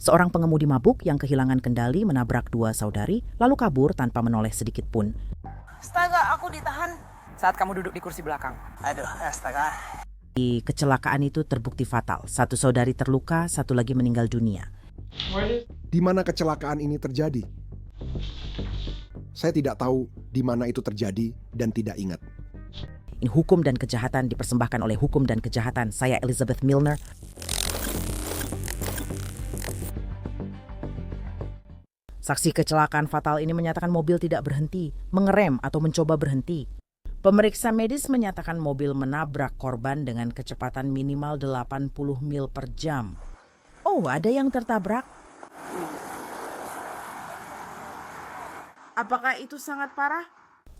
Seorang pengemudi mabuk yang kehilangan kendali menabrak dua saudari lalu kabur tanpa menoleh sedikit pun. Astaga, aku ditahan saat kamu duduk di kursi belakang. Aduh, astaga. Di kecelakaan itu terbukti fatal. Satu saudari terluka, satu lagi meninggal dunia. Di mana kecelakaan ini terjadi? Saya tidak tahu di mana itu terjadi dan tidak ingat. Ini Hukum dan Kejahatan dipersembahkan oleh Hukum dan Kejahatan. Saya Elizabeth Milner. Saksi kecelakaan fatal ini menyatakan mobil tidak berhenti, mengerem atau mencoba berhenti. Pemeriksa medis menyatakan mobil menabrak korban dengan kecepatan minimal 80 mil per jam. Oh, ada yang tertabrak? Apakah itu sangat parah?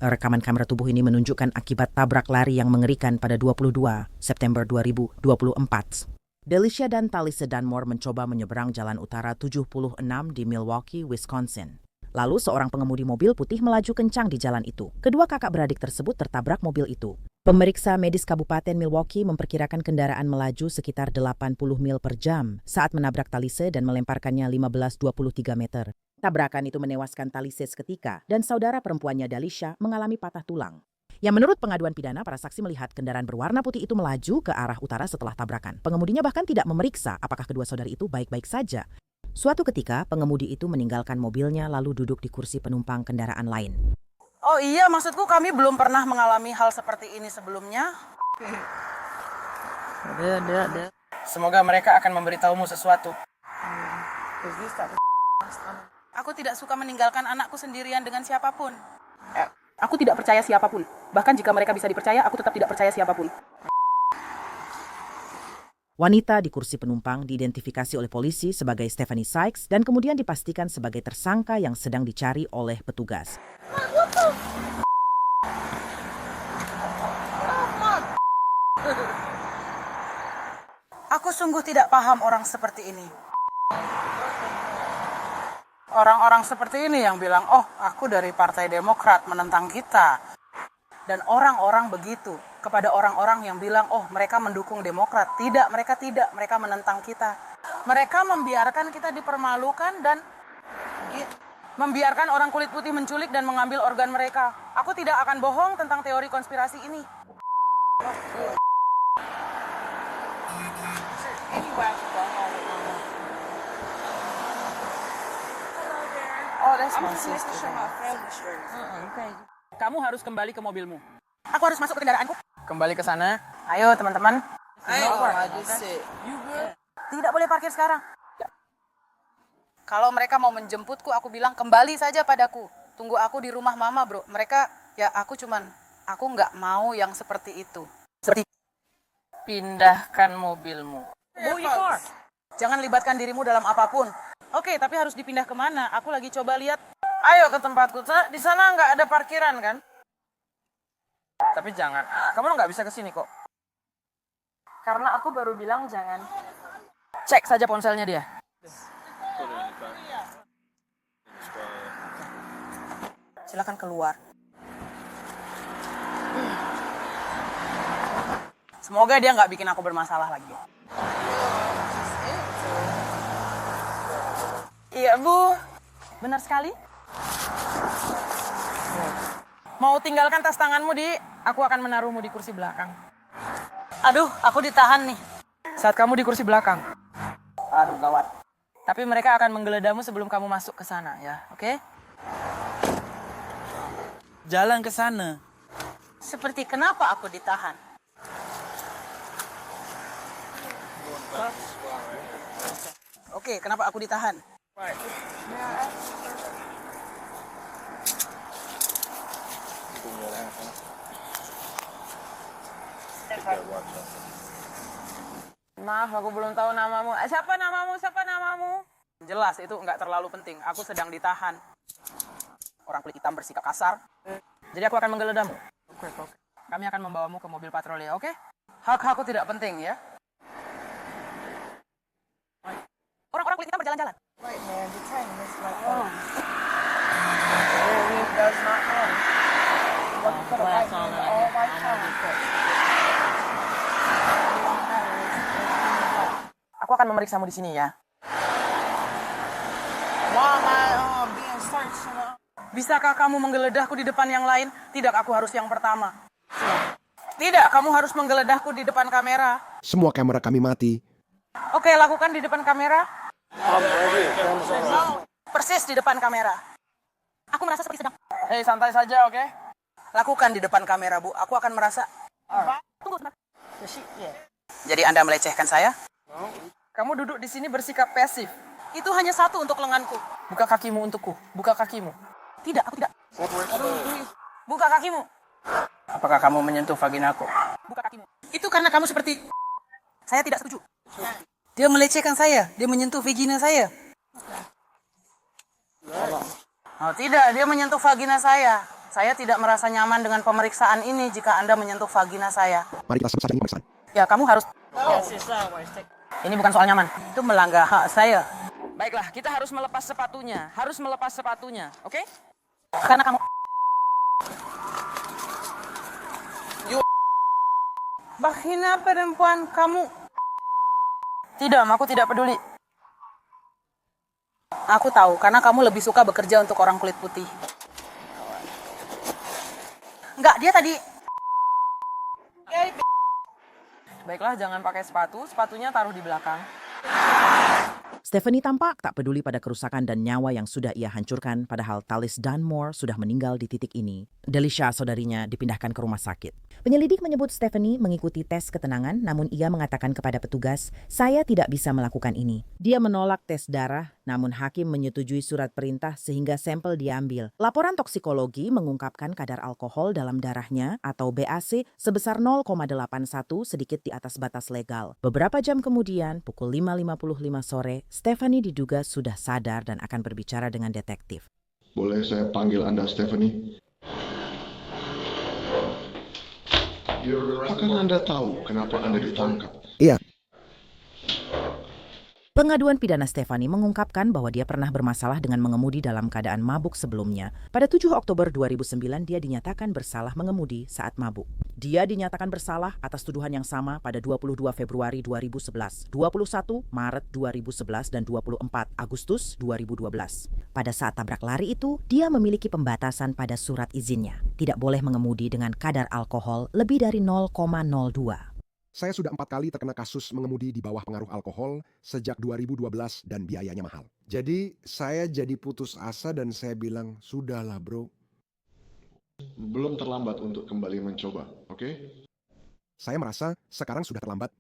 Rekaman kamera tubuh ini menunjukkan akibat tabrak lari yang mengerikan pada 22 September 2024. Delicia dan Talisa Dunmore mencoba menyeberang Jalan Utara 76 di Milwaukee, Wisconsin. Lalu seorang pengemudi mobil putih melaju kencang di jalan itu. Kedua kakak beradik tersebut tertabrak mobil itu. Pemeriksa medis Kabupaten Milwaukee memperkirakan kendaraan melaju sekitar 80 mil per jam saat menabrak Talisa dan melemparkannya 15-23 meter. Tabrakan itu menewaskan Talisa seketika dan saudara perempuannya Delicia mengalami patah tulang. Yang menurut pengaduan pidana, para saksi melihat kendaraan berwarna putih itu melaju ke arah utara setelah tabrakan. Pengemudinya bahkan tidak memeriksa apakah kedua saudari itu baik-baik saja. Suatu ketika, pengemudi itu meninggalkan mobilnya lalu duduk di kursi penumpang kendaraan lain. Oh iya, maksudku kami belum pernah mengalami hal seperti ini sebelumnya. Semoga mereka akan memberitahumu sesuatu. Aku tidak suka meninggalkan anakku sendirian dengan siapapun. Aku tidak percaya siapapun. Bahkan jika mereka bisa dipercaya, aku tetap tidak percaya siapapun. Wanita di kursi penumpang diidentifikasi oleh polisi sebagai Stephanie Sykes dan kemudian dipastikan sebagai tersangka yang sedang dicari oleh petugas. Aku sungguh tidak paham orang seperti ini. Orang-orang seperti ini yang bilang, oh aku dari Partai Demokrat menentang kita. Dan orang-orang begitu kepada orang-orang yang bilang, oh mereka mendukung Demokrat. Tidak, mereka menentang kita. Mereka membiarkan kita dipermalukan dan membiarkan orang kulit putih menculik dan mengambil organ mereka. Aku tidak akan bohong tentang teori konspirasi ini. Oh, that's my sister. Kamu harus kembali ke mobilmu. Aku harus masuk ke kendaraanku. Kembali ke sana. Ayo, teman-teman. Tidak boleh parkir sekarang. Kalau mereka mau menjemputku, aku bilang kembali saja padaku. Tunggu aku di rumah mama, bro. Mereka, ya aku nggak mau yang seperti itu. Pindahkan mobilmu. Jangan libatkan dirimu dalam apapun. Oke, tapi harus dipindah kemana? Aku lagi coba lihat. Ayo ke tempatku. Di sana nggak ada parkiran kan? Tapi jangan. Kamu nggak bisa ke sini kok. Karena aku baru bilang jangan. Cek saja ponselnya dia. Silakan keluar. Semoga dia nggak bikin aku bermasalah lagi. Iya, Bu. Benar sekali. Mau tinggalkan tas tanganmu, Di? Aku akan menaruhmu di kursi belakang. Aduh, aku ditahan nih. Saat kamu di kursi belakang. Aduh, gawat. Tapi mereka akan menggeledamu sebelum kamu masuk ke sana, ya. Oke? Jalan ke sana. Seperti kenapa aku ditahan? Oke, kenapa aku ditahan? Maaf, aku belum tahu namamu. Siapa namamu? Jelas, itu nggak terlalu penting. Aku sedang ditahan. Orang kulit hitam bersikap kasar. Jadi aku akan menggeledamu. Kami akan membawamu ke mobil patroli, oke? Hak-hakku tidak penting, ya? Orang-orang kulit hitam berjalan-jalan. Aku akan memeriksamu di sini ya. Bisakah kamu menggeledahku di depan yang lain? Tidak, aku harus yang pertama. Tidak, kamu harus menggeledahku di depan kamera. Semua kamera kami mati. Oke, lakukan di depan kamera. Persis di depan kamera. Aku merasa seperti sedang... Hei, santai saja, oke? Lakukan di depan kamera, Bu. Aku akan merasa... Tunggu sebentar. Jadi Anda melecehkan saya? Kamu duduk di sini bersikap pasif. Itu hanya satu untuk lenganku. Buka kakimu untukku. Buka kakimu. Tidak, aku tidak. Buka kakimu. Apakah kamu menyentuh vaginaku? Buka kakimu. Itu karena kamu seperti... Saya tidak setuju. Dia melecehkan saya. Dia menyentuh vagina saya. Oh tidak, dia menyentuh vagina saya. Saya tidak merasa nyaman dengan pemeriksaan ini jika Anda menyentuh vagina saya. Mari kita selesai pemeriksaan. Ya, kamu harus... Ini bukan soal nyaman. Itu melanggar hak saya. Baiklah, kita harus melepas sepatunya. Harus melepas sepatunya, oke? Karena kamu... Vagina perempuan kamu... Tidak, aku tidak peduli. Aku tahu, karena kamu lebih suka bekerja untuk orang kulit putih. Enggak, dia tadi... Baiklah, jangan pakai sepatu. Sepatunya taruh di belakang. Stephanie tampak tak peduli pada kerusakan dan nyawa yang sudah ia hancurkan, padahal Talis Dunmore sudah meninggal di titik ini. Delisha, saudarinya, dipindahkan ke rumah sakit. Penyelidik menyebut Stephanie mengikuti tes ketenangan, namun ia mengatakan kepada petugas, "Saya tidak bisa melakukan ini." Dia menolak tes darah, namun hakim menyetujui surat perintah sehingga sampel diambil. Laporan toksikologi mengungkapkan kadar alkohol dalam darahnya atau BAC sebesar 0,81, sedikit di atas batas legal. Beberapa jam kemudian, pukul 5.55 sore, Stephanie diduga sudah sadar dan akan berbicara dengan detektif. Boleh saya panggil Anda Stephanie? Apakah Anda tahu kenapa Anda ditangkap? Iya, Pengaduan pidana Stephanie mengungkapkan bahwa dia pernah bermasalah dengan mengemudi dalam keadaan mabuk sebelumnya. Pada 7 Oktober 2009, dia dinyatakan bersalah mengemudi saat mabuk. Dia dinyatakan bersalah atas tuduhan yang sama pada 22 Februari 2011, 21 Maret 2011, dan 24 Agustus 2012. Pada saat tabrak lari itu, dia memiliki pembatasan pada surat izinnya. Tidak boleh mengemudi dengan kadar alkohol lebih dari 0,02. saya sudah 4 kali terkena kasus mengemudi di bawah pengaruh alkohol sejak 2012 dan biayanya mahal. Jadi saya jadi putus asa dan saya bilang, sudahlah bro. Belum terlambat untuk kembali mencoba, oke? Saya merasa sekarang sudah terlambat.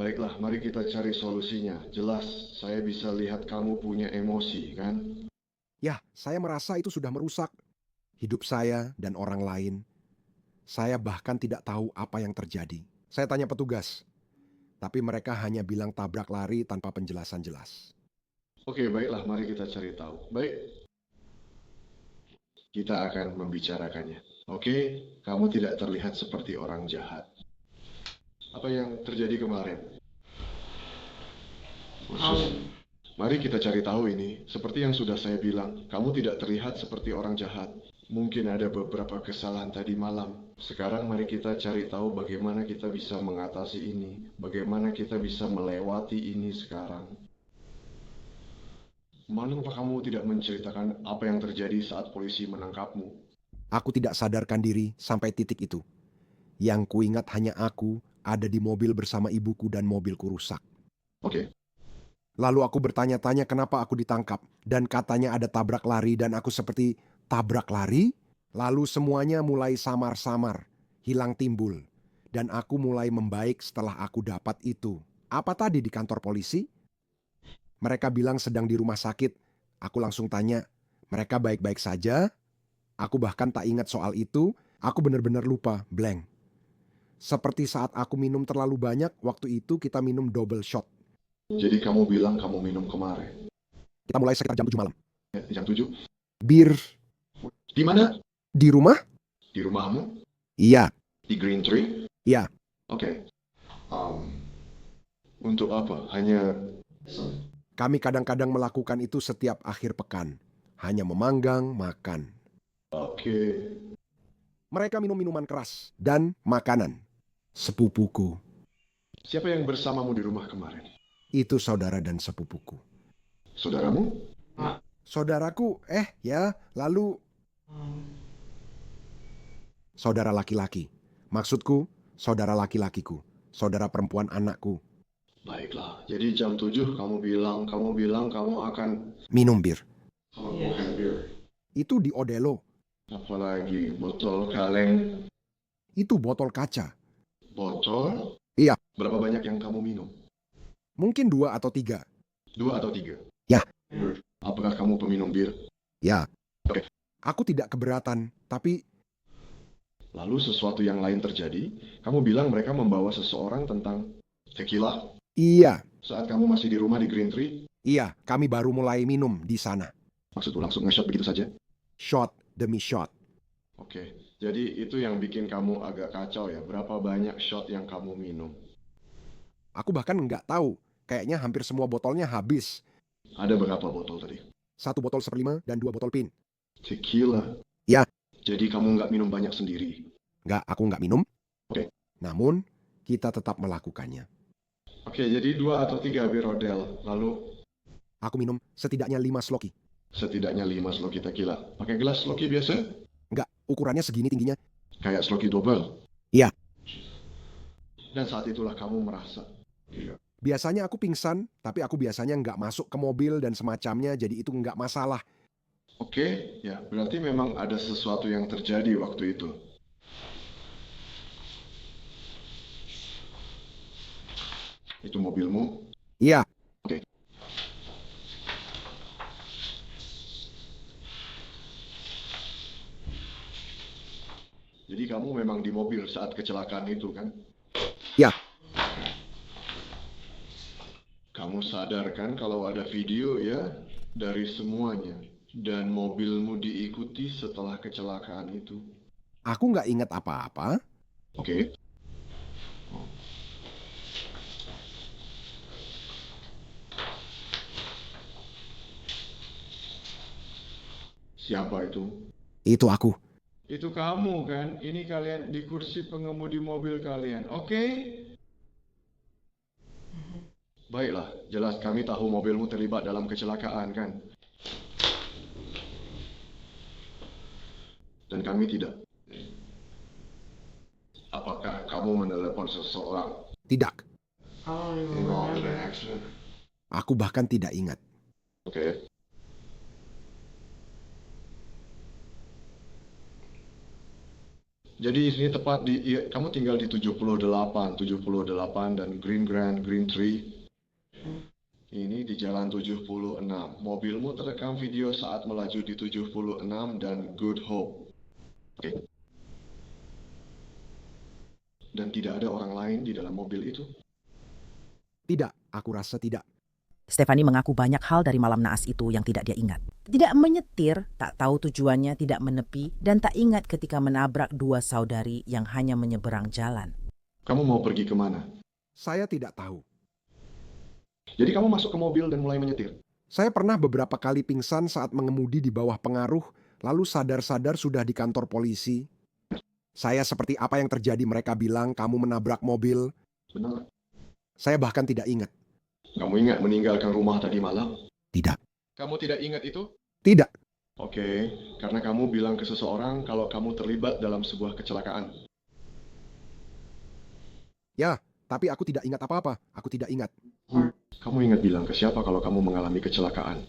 Baiklah, mari kita cari solusinya. Jelas, saya bisa lihat kamu punya emosi, kan? Ya, saya merasa itu sudah merusak hidup saya dan orang lain. Saya bahkan tidak tahu apa yang terjadi. Saya tanya petugas, tapi mereka hanya bilang tabrak lari tanpa penjelasan jelas. Oke, baiklah, mari kita cari tahu. Baik, kita akan membicarakannya. Oke, kamu tidak terlihat seperti orang jahat. Apa yang terjadi kemarin? Mari kita cari tahu ini. Seperti yang sudah saya bilang, kamu tidak terlihat seperti orang jahat. Mungkin ada beberapa kesalahan tadi malam. Sekarang mari kita cari tahu bagaimana kita bisa mengatasi ini. Bagaimana kita bisa melewati ini sekarang. Mengapa kamu tidak menceritakan apa yang terjadi saat polisi menangkapmu? Aku tidak sadarkan diri sampai titik itu. Yang kuingat hanya aku ada di mobil bersama ibuku dan mobilku rusak. Oke. Lalu aku bertanya-tanya kenapa aku ditangkap. Dan katanya ada tabrak lari dan aku seperti... Tabrak lari, lalu semuanya mulai samar-samar, hilang timbul. Dan aku mulai membaik setelah aku dapat itu. Apa tadi di kantor polisi? Mereka bilang sedang di rumah sakit. Aku langsung tanya, mereka baik-baik saja? Aku bahkan tak ingat soal itu, aku benar-benar lupa, blank. Seperti saat aku minum terlalu banyak, waktu itu kita minum double shot. Jadi kamu bilang kamu minum kemarin? Kita mulai sekitar jam 7 malam. Jam 7? Bir. Di mana? Di rumah? Di rumahmu? Iya. Di Green Tree? Iya. Oke. Untuk apa? Hanya... Kami kadang-kadang melakukan itu setiap akhir pekan. Hanya memanggang, makan. Oke. Mereka minum minuman keras dan makanan. Sepupuku. Siapa yang bersamamu di rumah kemarin? Itu saudara dan sepupuku. Saudaramu? Saudaraku, ya, lalu... Saudara laki-laki. Maksudku, saudara laki-lakiku. Saudara perempuan anakku. Baiklah, jadi jam 7 kamu bilang kamu akan Minum bir. bukan bir. Itu di Odelo. Apalagi botol kaleng, Itu botol kaca. botol. Iya. Berapa banyak yang kamu minum? Mungkin 2 atau 3. 2 atau 3? Ya. Apakah kamu peminum bir? Ya. Oke. Aku tidak keberatan, tapi Lalu sesuatu yang lain terjadi, kamu bilang mereka membawa seseorang tentang tequila. iya, Saat kamu masih di rumah di Green Tree, iya, kami baru mulai minum di sana. maksudku langsung nge-shot begitu saja? Shot demi shot. Oke, jadi itu yang bikin kamu agak kacau ya. Berapa banyak shot yang kamu minum? Aku bahkan nggak tahu. Kayaknya hampir semua botolnya habis. Ada berapa botol tadi? 1 botol 1/5 dan 2 botol pin. Tequila. Ya. Jadi kamu nggak minum banyak sendiri. Aku nggak minum. Oke. Namun, kita tetap melakukannya. Oke, jadi 2 atau 3 bir Rodel. Lalu Aku minum setidaknya 5 sloki. setidaknya 5 sloki tequila. Pakai gelas sloki biasa? Nggak, ukurannya segini tingginya. Kayak sloki double? Iya. Dan saat itulah kamu merasa. Biasanya aku pingsan, tapi aku biasanya nggak masuk ke mobil dan semacamnya, jadi itu nggak masalah. Oke, ya berarti memang ada sesuatu yang terjadi waktu itu. Itu mobilmu? Iya, Oke. Jadi kamu memang di mobil saat kecelakaan itu kan? Ya. Kamu sadar kan kalau ada video ya dari semuanya. Dan mobilmu diikuti setelah kecelakaan itu. aku nggak ingat apa-apa. Oke. Siapa itu? Itu aku. Itu kamu kan? Ini kalian di kursi pengemudi mobil kalian. Oke? Baiklah, jelas kami tahu mobilmu terlibat dalam kecelakaan kan? Dan kami tidak. Apakah kamu menelepon seseorang? Tidak. Involved in an accident? Aku bahkan tidak ingat. Oke. Jadi ini tepat kamu tinggal di 78 dan Green Grand, Green Tree. Ini di jalan 76. Mobilmu terekam video saat melaju di 76 dan Good Hope. Oke. Dan tidak ada orang lain di dalam mobil itu? Tidak, aku rasa tidak. Stefani mengaku banyak hal dari malam naas itu yang tidak dia ingat. Tidak menyetir, tak tahu tujuannya, tidak menepi, dan tak ingat ketika menabrak 2 saudari yang hanya menyeberang jalan. Kamu mau pergi kemana? Saya tidak tahu. Jadi kamu masuk ke mobil dan mulai menyetir? Saya pernah beberapa kali pingsan saat mengemudi di bawah pengaruh, lalu sadar-sadar sudah di kantor polisi. Saya seperti apa yang terjadi mereka bilang kamu menabrak mobil. Benar. Saya bahkan tidak ingat. Kamu ingat meninggalkan rumah tadi malam? Tidak. Kamu tidak ingat itu? Tidak. Oke, karena kamu bilang ke seseorang kalau kamu terlibat dalam sebuah kecelakaan. Ya, tapi aku tidak ingat apa-apa. Aku tidak ingat. Kamu ingat bilang ke siapa kalau kamu mengalami kecelakaan?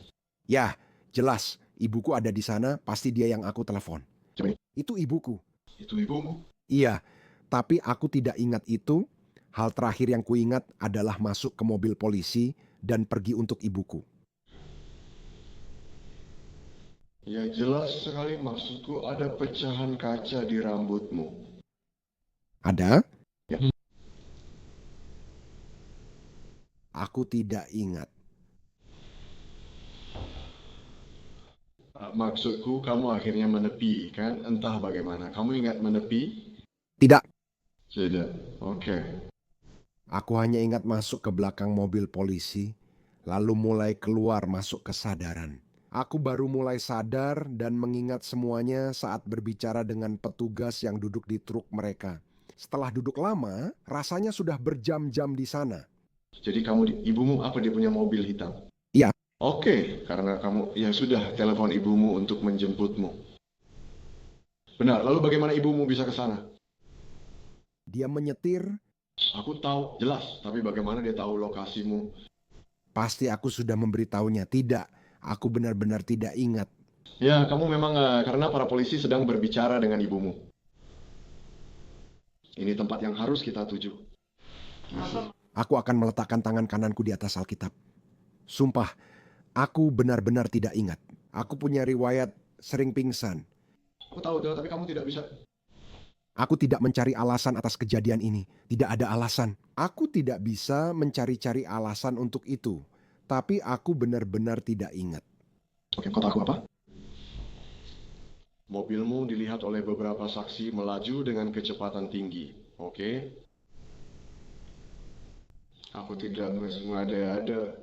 Ya, jelas. Ibuku ada di sana, pasti dia yang aku telepon. Siapa? Itu ibuku. Itu ibumu? Iya, tapi aku tidak ingat itu. Hal terakhir yang kuingat adalah masuk ke mobil polisi dan pergi untuk ibuku. Ya jelas sekali, maksudku ada pecahan kaca di rambutmu. Ada? Ya. Aku tidak ingat. Maksudku kamu akhirnya menepi kan? Entah bagaimana. Kamu ingat menepi? Tidak. Tidak. Oke. Aku hanya ingat masuk ke belakang mobil polisi, lalu mulai keluar masuk kesadaran. Aku baru mulai sadar dan mengingat semuanya saat berbicara dengan petugas yang duduk di truk mereka. Setelah duduk lama, rasanya sudah berjam-jam di sana. Jadi ibumu apa dia punya mobil hitam? Iya. Oke, karena kamu, ya sudah, telepon ibumu untuk menjemputmu. Benar, lalu bagaimana ibumu bisa ke sana? Dia menyetir, Aku tahu, jelas, tapi bagaimana dia tahu lokasimu? pasti aku sudah memberitahunya. Tidak, aku benar-benar tidak ingat. Ya, kamu memang, karena para polisi sedang berbicara dengan ibumu. Ini tempat yang harus kita tuju. Aku akan meletakkan tangan kananku di atas Alkitab. Sumpah, aku benar-benar tidak ingat. Aku punya riwayat sering pingsan. Aku tahu, tapi kamu tidak bisa. Aku tidak mencari alasan atas kejadian ini. Tidak ada alasan. Aku tidak bisa mencari-cari alasan untuk itu. Tapi aku benar-benar tidak ingat. Oke, kau tahu apa? Mobilmu dilihat oleh beberapa saksi melaju dengan kecepatan tinggi. Oke? Aku tidak mengada-ada.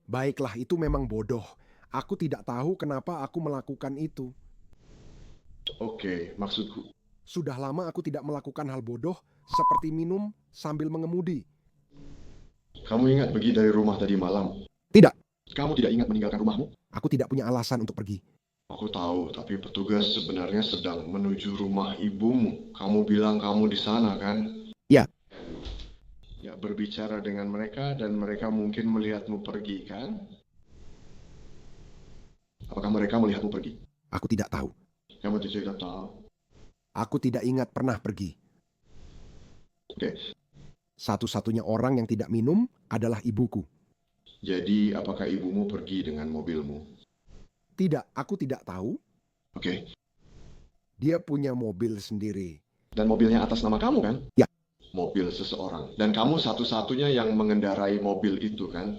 Baiklah, itu memang bodoh. Aku tidak tahu kenapa aku melakukan itu. Oke, maksudku. Sudah lama aku tidak melakukan hal bodoh seperti minum sambil mengemudi. Kamu ingat pergi dari rumah tadi malam? Tidak, Kamu tidak ingat meninggalkan rumahmu? aku tidak punya alasan untuk pergi. Aku tahu, tapi petugas sebenarnya sedang menuju rumah ibumu. Kamu bilang kamu di sana, kan? Ya. Ya, berbicara dengan mereka dan mereka mungkin melihatmu pergi, kan? Apakah mereka melihatmu pergi? Aku tidak tahu. Kamu tidak tahu. Aku tidak ingat pernah pergi. Oke, Satu-satunya orang yang tidak minum adalah ibuku. jadi apakah ibumu pergi dengan mobilmu? Tidak, aku tidak tahu. Oke, Dia punya mobil sendiri. dan mobilnya atas nama kamu, kan? Ya. Mobil seseorang. Dan kamu satu-satunya yang mengendarai mobil itu, kan?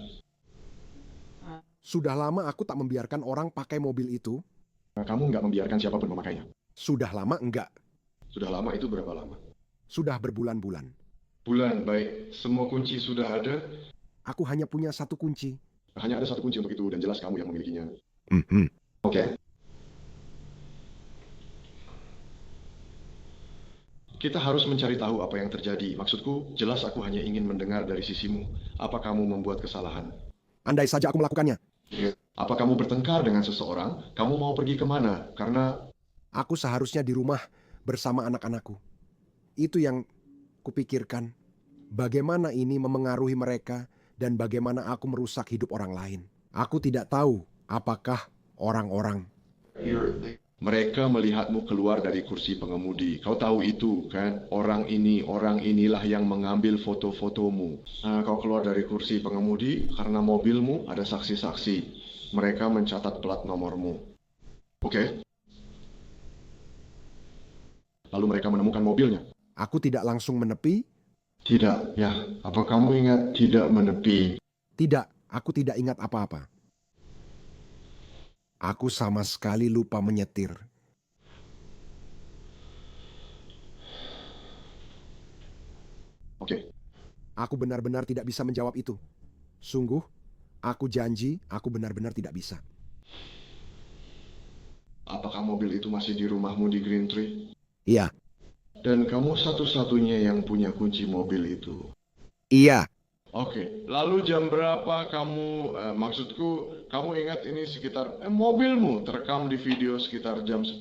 Sudah lama aku tak membiarkan orang pakai mobil itu. Nah, kamu nggak membiarkan siapapun memakainya. Sudah lama enggak. Sudah lama itu berapa lama? Sudah berbulan-bulan. Bulan, baik. Semua kunci sudah ada. Aku hanya punya satu kunci. Hanya ada satu kunci untuk itu, dan jelas kamu yang memilikinya. Mhm. Oke. Kita harus mencari tahu apa yang terjadi. Maksudku, jelas aku hanya ingin mendengar dari sisimu. Apa kamu membuat kesalahan? Andai saja aku melakukannya. Apa kamu bertengkar dengan seseorang? Kamu mau pergi kemana? Karena Aku seharusnya di rumah bersama anak-anakku. Itu yang kupikirkan. Bagaimana ini memengaruhi mereka dan bagaimana aku merusak hidup orang lain. Aku tidak tahu apakah orang-orang. mereka melihatmu keluar dari kursi pengemudi. Kau tahu itu, kan? Orang inilah yang mengambil foto-fotomu. Nah, kau keluar dari kursi pengemudi karena mobilmu ada saksi-saksi. Mereka mencatat plat nomormu. Oke? Lalu mereka menemukan mobilnya. Aku tidak langsung menepi. Tidak, ya. Apa kamu ingat tidak menepi? Tidak, aku tidak ingat apa-apa. Aku sama sekali lupa menyetir. Oke. Aku benar-benar tidak bisa menjawab itu. Sungguh, aku janji aku benar-benar tidak bisa. Apakah mobil itu masih di rumahmu di Green Tree? Iya, Dan kamu satu-satunya yang punya kunci mobil itu. iya. Oke, lalu jam berapa kamu, maksudku, kamu ingat ini sekitar, mobilmu terekam di video sekitar jam 10.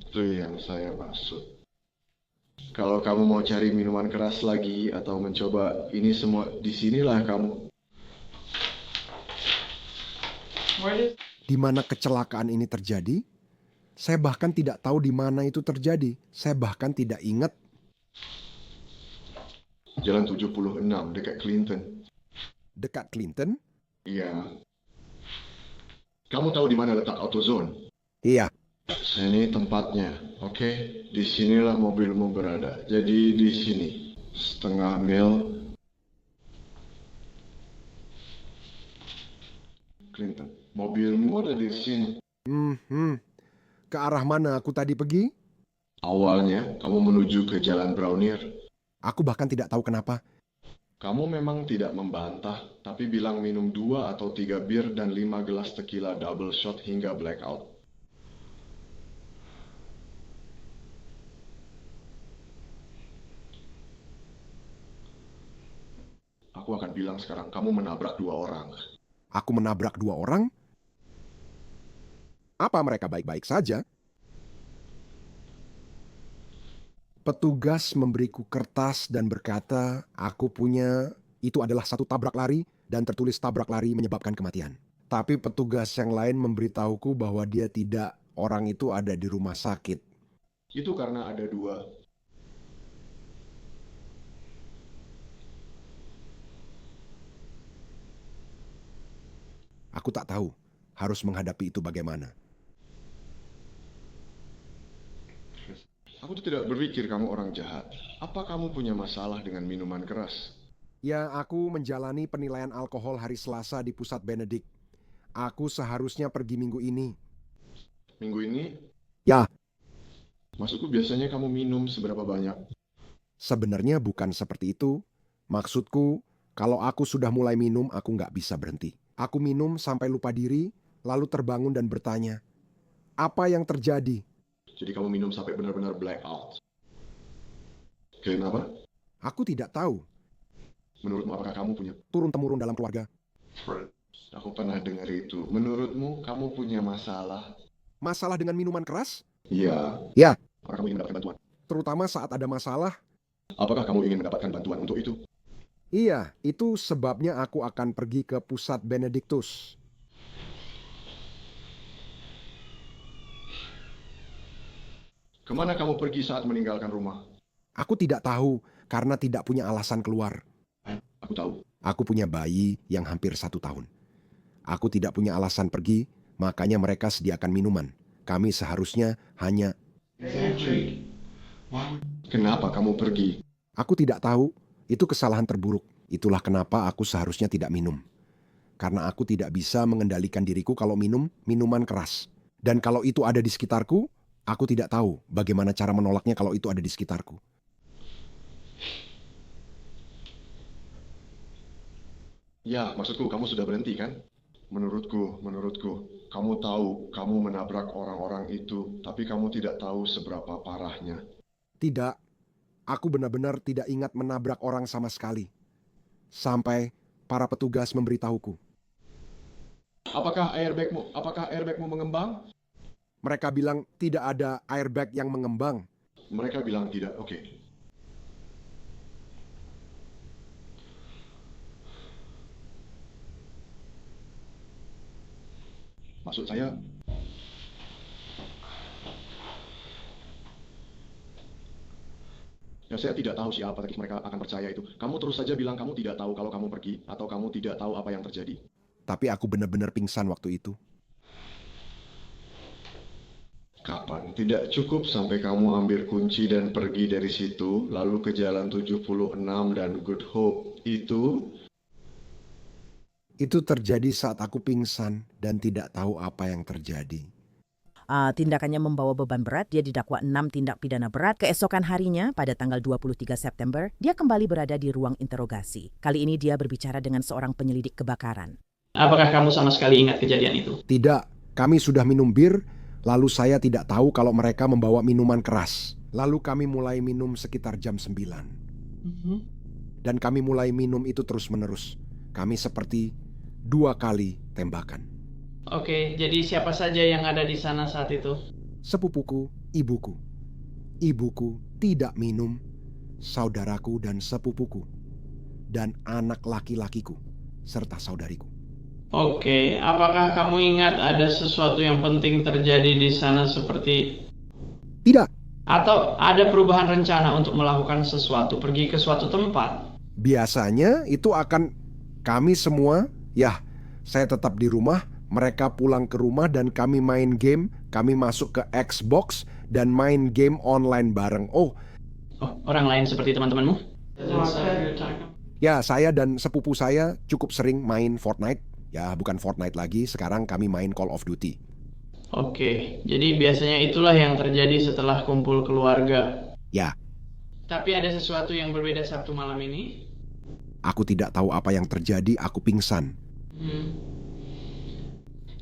Itu yang saya maksud. Kalau kamu mau cari minuman keras lagi atau mencoba ini semua, disinilah kamu. Di mana kecelakaan ini terjadi? Saya bahkan tidak tahu di mana itu terjadi. Saya bahkan tidak ingat. Jalan 76 dekat Clinton. Dekat Clinton? Iya. Kamu tahu di mana letak AutoZone? Iya. Sini tempatnya, oke? Disinilah mobilmu berada. Jadi di sini, setengah mil. Clinton, mobilmu ada di sini. Ke arah mana aku tadi pergi? Awalnya, kamu menuju ke Jalan Brownier. Aku bahkan tidak tahu kenapa. Kamu memang tidak membantah, tapi bilang minum 2 atau 3 bir dan 5 gelas tequila double shot hingga blackout. Aku akan bilang sekarang, kamu menabrak 2 orang. Aku menabrak 2 orang? Apa mereka baik-baik saja? Petugas memberiku kertas dan berkata, itu adalah satu tabrak lari dan tertulis tabrak lari menyebabkan kematian. Tapi petugas yang lain memberitahuku bahwa dia tidak, orang itu ada di rumah sakit. Itu karena ada 2. Aku tak tahu harus menghadapi itu bagaimana. Aku tuh tidak berpikir kamu orang jahat. Apa kamu punya masalah dengan minuman keras? Ya, aku menjalani penilaian alkohol hari Selasa di pusat Benedict. Aku seharusnya pergi minggu ini. Minggu ini? Ya, Maksudku biasanya kamu minum seberapa banyak? sebenarnya bukan seperti itu. Maksudku, kalau aku sudah mulai minum, aku nggak bisa berhenti. Aku minum sampai lupa diri, lalu terbangun dan bertanya, apa yang terjadi? Jadi kamu minum sampai benar-benar blackout. Kenapa? Aku tidak tahu. Menurutmu apakah kamu punya... Turun-temurun dalam keluarga. Fred, aku pernah dengar itu. Menurutmu kamu punya masalah? Masalah dengan minuman keras? Iya. Ya, Apakah kamu ingin mendapatkan bantuan? terutama saat ada masalah. Apakah kamu ingin mendapatkan bantuan untuk itu? Iya, itu sebabnya aku akan pergi ke pusat Benedictus. Kemana kamu pergi saat meninggalkan rumah? Aku tidak tahu karena tidak punya alasan keluar. Aku tahu. Aku punya bayi yang hampir 1 tahun. Aku tidak punya alasan pergi, makanya mereka sediakan minuman. Kami seharusnya hanya... Kenapa kamu pergi? Aku tidak tahu, itu kesalahan terburuk. Itulah kenapa aku seharusnya tidak minum. Karena aku tidak bisa mengendalikan diriku kalau minum minuman keras. Dan kalau itu ada di sekitarku, aku tidak tahu bagaimana cara menolaknya kalau itu ada di sekitarku. Ya, maksudku kamu sudah berhenti kan? Menurutku, kamu tahu kamu menabrak orang-orang itu, tapi kamu tidak tahu seberapa parahnya. Tidak, aku benar-benar tidak ingat menabrak orang sama sekali. Sampai para petugas memberitahuku. Apakah airbagmu mengembang? Mereka bilang tidak ada airbag yang mengembang. Mereka bilang tidak. Oke. Maksud saya, ya saya tidak tahu siapa tapi mereka akan percaya itu. Kamu terus saja bilang kamu tidak tahu kalau kamu pergi, atau kamu tidak tahu apa yang terjadi. Tapi aku benar-benar pingsan waktu itu. Kapan? Tidak cukup sampai kamu ambil kunci dan pergi dari situ, lalu ke jalan 76 dan Good Hope. Itu terjadi saat aku pingsan dan tidak tahu apa yang terjadi. Tindakannya membawa beban berat, dia didakwa 6 tindak pidana berat. Keesokan harinya, pada tanggal 23 September, dia kembali berada di ruang interogasi. Kali ini dia berbicara dengan seorang penyelidik kebakaran. Apakah kamu sama sekali ingat kejadian itu? Tidak, kami sudah minum bir, lalu saya tidak tahu kalau mereka membawa minuman keras. Lalu kami mulai minum sekitar jam 9. Dan kami mulai minum itu terus-menerus. Kami seperti 2 kali tembakan. Oke, jadi siapa saja yang ada di sana saat itu? Sepupuku, ibuku. Ibuku tidak minum, saudaraku dan sepupuku. Dan anak laki-lakiku, serta saudariku. Oke, apakah kamu ingat ada sesuatu yang penting terjadi di sana seperti... Tidak, Atau ada perubahan rencana untuk melakukan sesuatu, pergi ke suatu tempat? biasanya itu akan kami semua, ya, saya tetap di rumah, mereka pulang ke rumah dan kami main game, kami masuk ke Xbox dan main game online bareng. Oh, Orang lain seperti teman-temanmu? ya saya dan sepupu saya cukup sering main Fortnite. Ya, bukan Fortnite lagi, sekarang kami main Call of Duty. Oke, jadi biasanya itulah yang terjadi setelah kumpul keluarga. Ya, Tapi ada sesuatu yang berbeda Sabtu malam ini? aku tidak tahu apa yang terjadi, aku pingsan.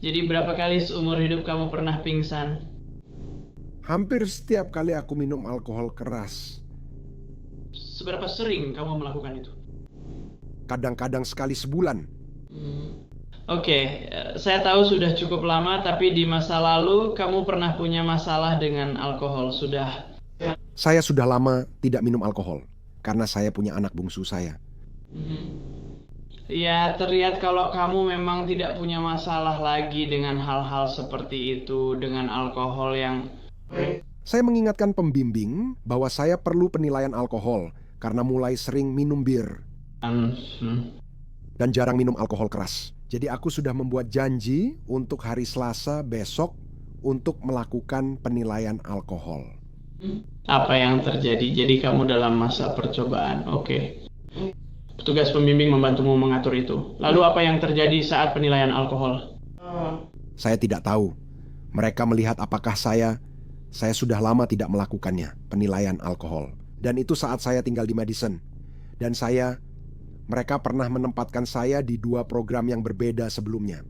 Jadi berapa kali seumur hidup kamu pernah pingsan? Hampir setiap kali aku minum alkohol keras. Seberapa sering kamu melakukan itu? Kadang-kadang sekali sebulan. Oke, saya tahu sudah cukup lama, tapi di masa lalu kamu pernah punya masalah dengan alkohol, sudah. Saya sudah lama tidak minum alkohol karena saya punya anak bungsu saya. Ya, terlihat kalau kamu memang tidak punya masalah lagi dengan hal-hal seperti itu, dengan alkohol yang... Saya mengingatkan pembimbing bahwa saya perlu penilaian alkohol karena mulai sering minum bir dan jarang minum alkohol keras. Jadi aku sudah membuat janji untuk hari Selasa besok untuk melakukan penilaian alkohol. Apa yang terjadi? Jadi kamu dalam masa percobaan, oke. Petugas pembimbing membantumu mengatur itu. Lalu apa yang terjadi saat penilaian alkohol? Saya tidak tahu. Mereka melihat apakah saya sudah lama tidak melakukannya, penilaian alkohol. Dan itu saat saya tinggal di Madison. Dan mereka pernah menempatkan saya di 2 program yang berbeda sebelumnya.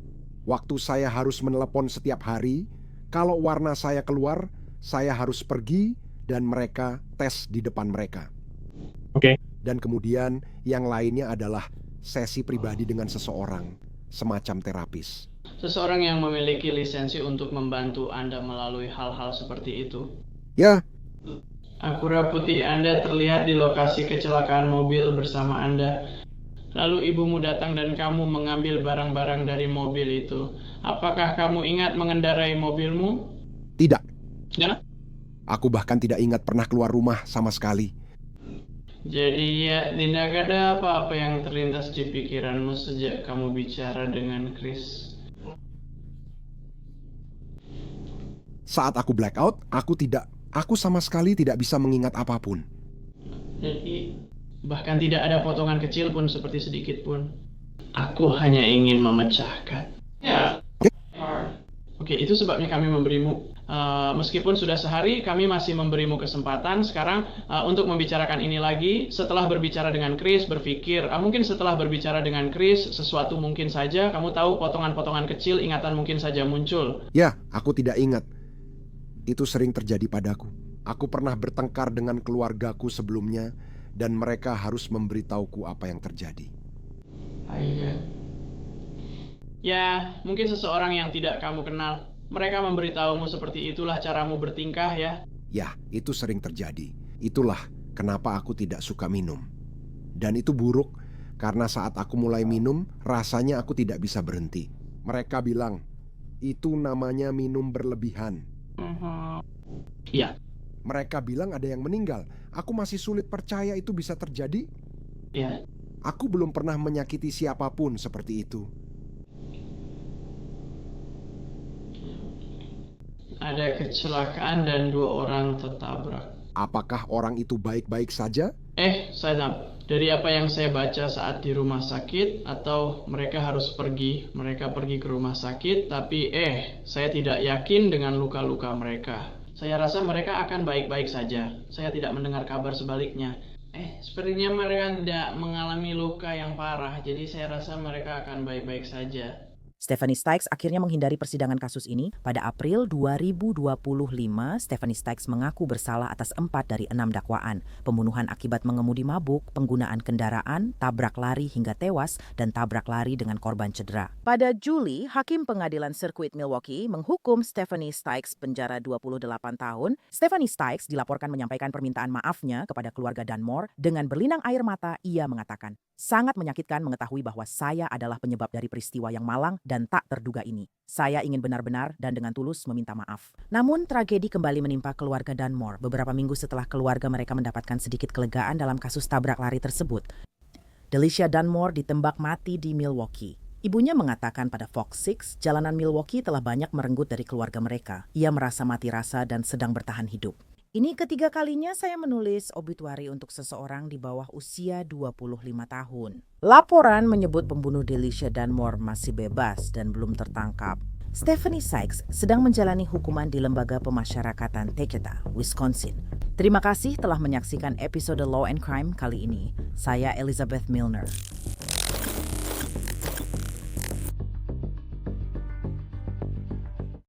Waktu saya harus menelepon setiap hari, kalau warna saya keluar, saya harus pergi dan mereka tes di depan mereka. Oke. Dan kemudian yang lainnya adalah sesi pribadi dengan seseorang, semacam terapis. Seseorang yang memiliki lisensi untuk membantu Anda melalui hal-hal seperti itu. Ya, Aku raputi Anda terlihat di lokasi kecelakaan mobil bersama Anda. Lalu ibumu datang dan kamu mengambil barang-barang dari mobil itu. Apakah kamu ingat mengendarai mobilmu? tidak. Ya? Aku bahkan tidak ingat pernah keluar rumah sama sekali. Jadi ya, tidak ada apa-apa yang terlintas di pikiranmu sejak kamu bicara dengan Chris. Saat aku blackout, aku sama sekali tidak bisa mengingat apapun. Jadi, bahkan tidak ada potongan kecil pun seperti sedikit pun. Aku hanya ingin memecahkan. Ya. Oke, itu sebabnya kami memberimu, meskipun sudah sehari, kami masih memberimu kesempatan sekarang untuk membicarakan ini lagi. Setelah berbicara dengan Chris, berpikir, mungkin setelah berbicara dengan Chris, sesuatu mungkin saja, kamu tahu potongan-potongan kecil, ingatan mungkin saja muncul. Ya, aku tidak ingat. Itu sering terjadi padaku. Aku pernah bertengkar dengan keluargaku sebelumnya, dan mereka harus memberitahuku apa yang terjadi. Ya, mungkin seseorang yang tidak kamu kenal. Mereka memberitahumu seperti itulah caramu bertingkah ya. Ya, itu sering terjadi. Itulah kenapa aku tidak suka minum. Dan itu buruk, karena saat aku mulai minum, rasanya aku tidak bisa berhenti. Mereka bilang, itu namanya minum berlebihan. Ya, Mereka bilang ada yang meninggal. Aku masih sulit percaya itu bisa terjadi. ya. Aku belum pernah menyakiti siapapun seperti itu. Ada kecelakaan dan 2 orang tertabrak. Apakah orang itu baik-baik saja? Saya dari apa yang saya baca saat di rumah sakit, atau mereka harus pergi, mereka pergi ke rumah sakit, tapi saya tidak yakin dengan luka-luka mereka. Saya rasa mereka akan baik-baik saja. Saya tidak mendengar kabar sebaliknya. Sepertinya mereka tidak mengalami luka yang parah, jadi saya rasa mereka akan baik-baik saja. Stephanie Stykes akhirnya menghindari persidangan kasus ini. Pada April 2025, Stephanie Stykes mengaku bersalah atas 4 dari 6 dakwaan. Pembunuhan akibat mengemudi mabuk, penggunaan kendaraan, tabrak lari hingga tewas, dan tabrak lari dengan korban cedera. Pada Juli, Hakim Pengadilan Sirkuit Milwaukee menghukum Stephanie Stykes penjara 28 tahun. Stephanie Stykes dilaporkan menyampaikan permintaan maafnya kepada keluarga Dunmore. Dengan berlinang air mata, ia mengatakan, "Sangat menyakitkan mengetahui bahwa saya adalah penyebab dari peristiwa yang malang dan tak terduga ini. Saya ingin benar-benar dan dengan tulus meminta maaf." Namun tragedi kembali menimpa keluarga Dunmore beberapa minggu setelah keluarga mereka mendapatkan sedikit kelegaan dalam kasus tabrak lari tersebut. Delicia Dunmore ditembak mati di Milwaukee. Ibunya mengatakan pada Fox 6, jalanan Milwaukee telah banyak merenggut dari keluarga mereka. Ia merasa mati rasa dan sedang bertahan hidup. Ini ketiga kalinya saya menulis obituari untuk seseorang di bawah usia 25 tahun. Laporan menyebut pembunuh Delicia Dunmore masih bebas dan belum tertangkap. Stephanie Stykes sedang menjalani hukuman di Lembaga Pemasyarakatan Tequita, Wisconsin. Terima kasih telah menyaksikan episode Law and Crime kali ini. Saya Elizabeth Milner.